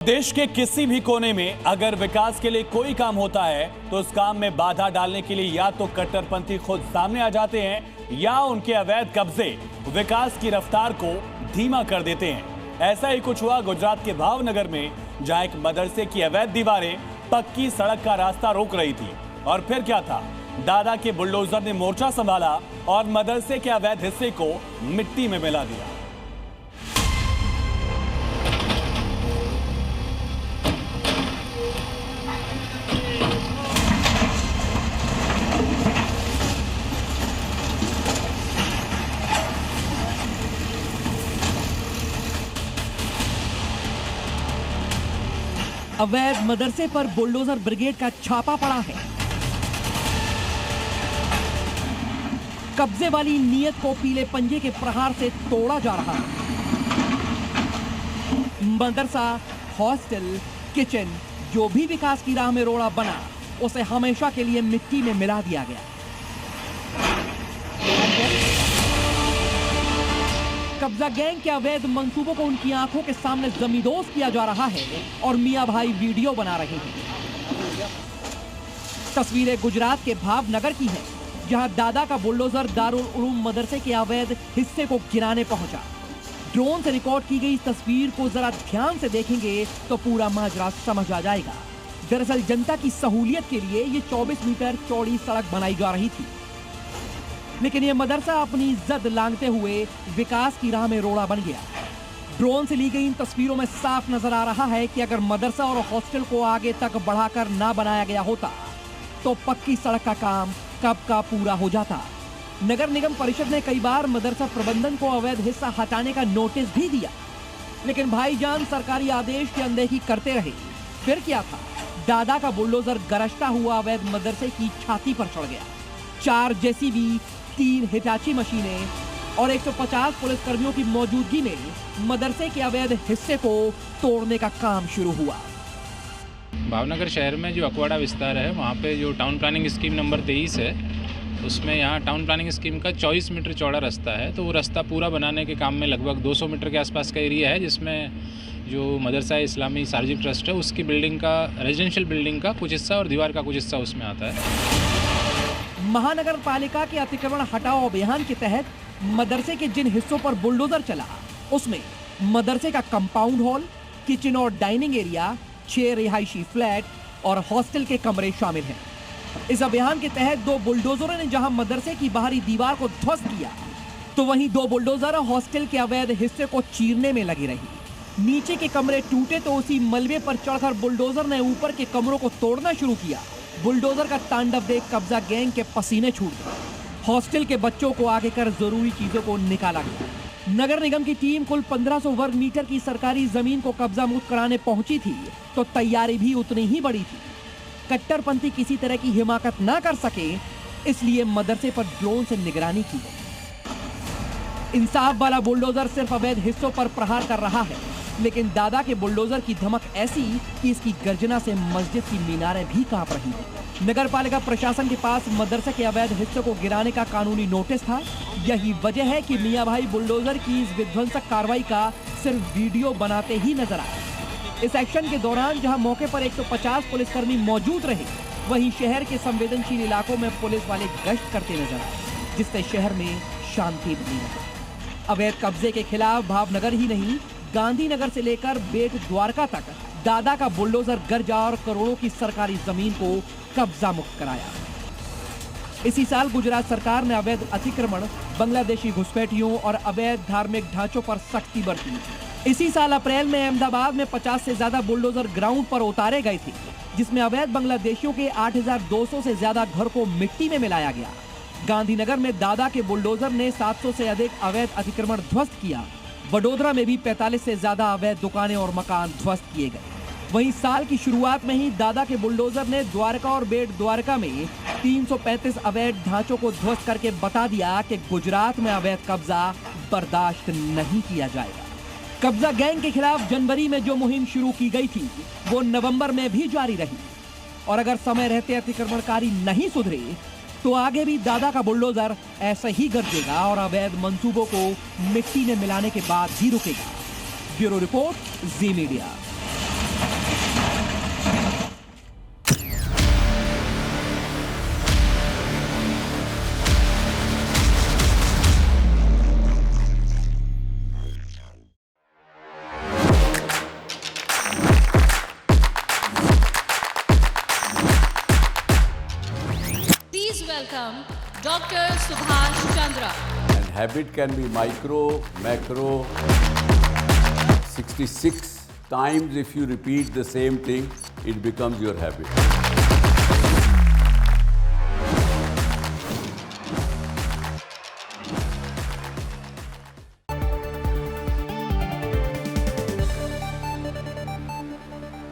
देश के किसी भी कोने में अगर विकास के लिए कोई काम होता है तो उस काम में बाधा डालने के लिए या तो कट्टरपंथी खुद सामने आ जाते हैं या उनके अवैध कब्जे विकास की रफ्तार को धीमा कर देते हैं। ऐसा ही कुछ हुआ गुजरात के भावनगर में, जहां एक मदरसे की अवैध दीवारें पक्की सड़क का रास्ता रोक रही थी। और फिर क्या था, दादा के बुलडोजर ने मोर्चा संभाला और मदरसे के अवैध हिस्से को मिट्टी में मिला दिया। अवैध मदरसे पर बुलडोजर ब्रिगेड का छापा पड़ा है। कब्जे वाली नीयत को पीले पंजे के प्रहार से तोड़ा जा रहा है। मदरसा, हॉस्टल, किचन, जो भी विकास की राह में रोड़ा बना, उसे हमेशा के लिए मिट्टी में मिला दिया गया। कब्जा गैंग के अवैध मंसूबों को उनकी आंखों के सामने जमींदोज किया जा रहा है और मियां भाई वीडियो बना रहे हैं। तस्वीरें गुजरात के भावनगर की है, जहां दादा का बुलडोजर दारुल उलूम मदरसे के अवैध हिस्से को गिराने पहुंचा। ड्रोन से रिकॉर्ड की गई इस तस्वीर को जरा ध्यान से देखेंगे तो पूरा माजरा समझ आ जाएगा। दरअसल जनता की सहूलियत के लिए ये 24 मीटर चौड़ी सड़क बनाई जा रही थी, लेकिन ये मदरसा अपनी जद लांघते हुए विकास की राह में रोड़ा बन गया। ड्रोन से ली गई इन तस्वीरों में साफ नजर आ रहा है कि अगर मदरसा और हॉस्टल को आगे तक बढ़ाकर ना बनाया गया होता तो पक्की सड़क का काम कब का पूरा हो जाता। नगर निगम परिषद ने कई बार मदरसा प्रबंधन को अवैध हिस्सा हटाने का नोटिस भी दिया, लेकिन भाईजान सरकारी आदेश की अनदेखी करते रहे। फिर क्या था, दादा का बुलडोजर गरजता हुआ अवैध मदरसे की छाती पर चढ़ गया। 4 जेसीबी, 3 हिटाची मशीनें और 150 पुलिसकर्मियों की मौजूदगी में मदरसे के अवैध हिस्से को तोड़ने का काम शुरू हुआ। भावनगर शहर में जो अकवाड़ा विस्तार है, वहाँ पे जो टाउन प्लानिंग स्कीम नंबर 23 है, उसमें यहाँ टाउन प्लानिंग स्कीम का 24 मीटर चौड़ा रास्ता है। तो वो रास्ता पूरा बनाने के काम में लगभग 200 मीटर के आसपास का एरिया है, जिसमें जो मदरसा इस्लामी सार्वजनिक ट्रस्ट है उसकी बिल्डिंग का, रेजिडेंशियल बिल्डिंग का कुछ हिस्सा और दीवार का कुछ हिस्सा उसमें आता है। महानगर पालिका के अतिक्रमण हटाओ अभियान के तहत मदरसे के जिन हिस्सों पर बुलडोजर चला, उसमें मदरसे का कंपाउंड हॉल, किचन और डाइनिंग एरिया, 6 रिहायशी फ्लैट और हॉस्टल के कमरे शामिल हैं। इस अभियान के तहत 2 बुलडोजरों ने जहां मदरसे की बाहरी दीवार को ध्वस्त किया, तो वहीं 2 बुलडोजर हॉस्टल के अवैध हिस्से को चीरने में लगी रही। नीचे के कमरे टूटे तो उसी मलबे पर चढ़कर बुलडोजर ने ऊपर के कमरों को तोड़ना शुरू किया। बुलडोजर का तांडव देख कब्जा गैंग के पसीने छूट गए। हॉस्टल के बच्चों को आगे कर जरूरी चीजों को निकाला गया। नगर निगम की टीम कुल 1500 वर्ग मीटर की सरकारी जमीन को कब्जा मुक्त कराने पहुंची थी, तो तैयारी भी उतनी ही बड़ी थी। कट्टरपंथी किसी तरह की हिमाकत ना कर सके, इसलिए मदरसे पर ड्रोन से निगरानी की गई। इंसाफ वाला बुलडोजर सिर्फ अवैध हिस्सों पर प्रहार कर रहा है, लेकिन दादा के बुलडोजर की धमक ऐसी कि इसकी गर्जना से मस्जिद की मीनारें भी कांप रही हैं। नगर पालिका प्रशासन के पास मदरसे के अवैध हिस्से को गिराने का कानूनी नोटिस था। यही वजह है कि मियां भाई बुलडोजर की इस विध्वंसक कार्रवाई का सिर्फ वीडियो बनाते ही नजर आए। इस एक्शन के दौरान जहां मौके पर 150 पुलिसकर्मी मौजूद रहे, वहीं शहर के संवेदनशील इलाकों में पुलिस वाले गश्त करते नजर आए, जिससे शहर में शांति बनी रही। अवैध कब्जे के खिलाफ भावनगर ही नहीं, गांधीनगर से लेकर बेट द्वारका तक दादा का बुलडोजर गरजा और करोड़ों की सरकारी जमीन को कब्जा मुक्त कराया। इसी साल गुजरात सरकार ने अवैध अतिक्रमण, बांग्लादेशी घुसपैठियों और अवैध धार्मिक ढांचों पर सख्ती बरती। इसी साल अप्रैल में अहमदाबाद में 50 से ज्यादा बुलडोजर ग्राउंड पर उतारे गए थे, जिसमें अवैध बांग्लादेशियों के 8200 से ज्यादा घर को मिट्टी में मिलाया गया। गांधीनगर में दादा के बुलडोजर ने 700 से अधिक अवैध अतिक्रमण ध्वस्त किया। वडोदरा में भी 45 से ज्यादा अवैध दुकानें और मकान ध्वस्त किए गए। वहीं साल की शुरुआत में ही दादा के बुलडोजर ने द्वारका और बेट द्वारका में 335 अवैध ढांचों को ध्वस्त करके बता दिया कि गुजरात में अवैध कब्जा बर्दाश्त नहीं किया जाएगा। कब्जा गैंग के खिलाफ जनवरी में जो मुहिम शुरू की गई थी, वो नवंबर में भी जारी रही, और अगर समय रहते अतिक्रमणकारी नहीं सुधरे तो आगे भी दादा का बुलडोजर ऐसे ही गरजेगा और अवैध मंसूबों को मिट्टी में मिलाने के बाद ही रुकेगा। Bureau report, ji media. Dr. Subhash Chandra. And habit can be micro, macro. 66 times if you repeat the same thing, it becomes your habit.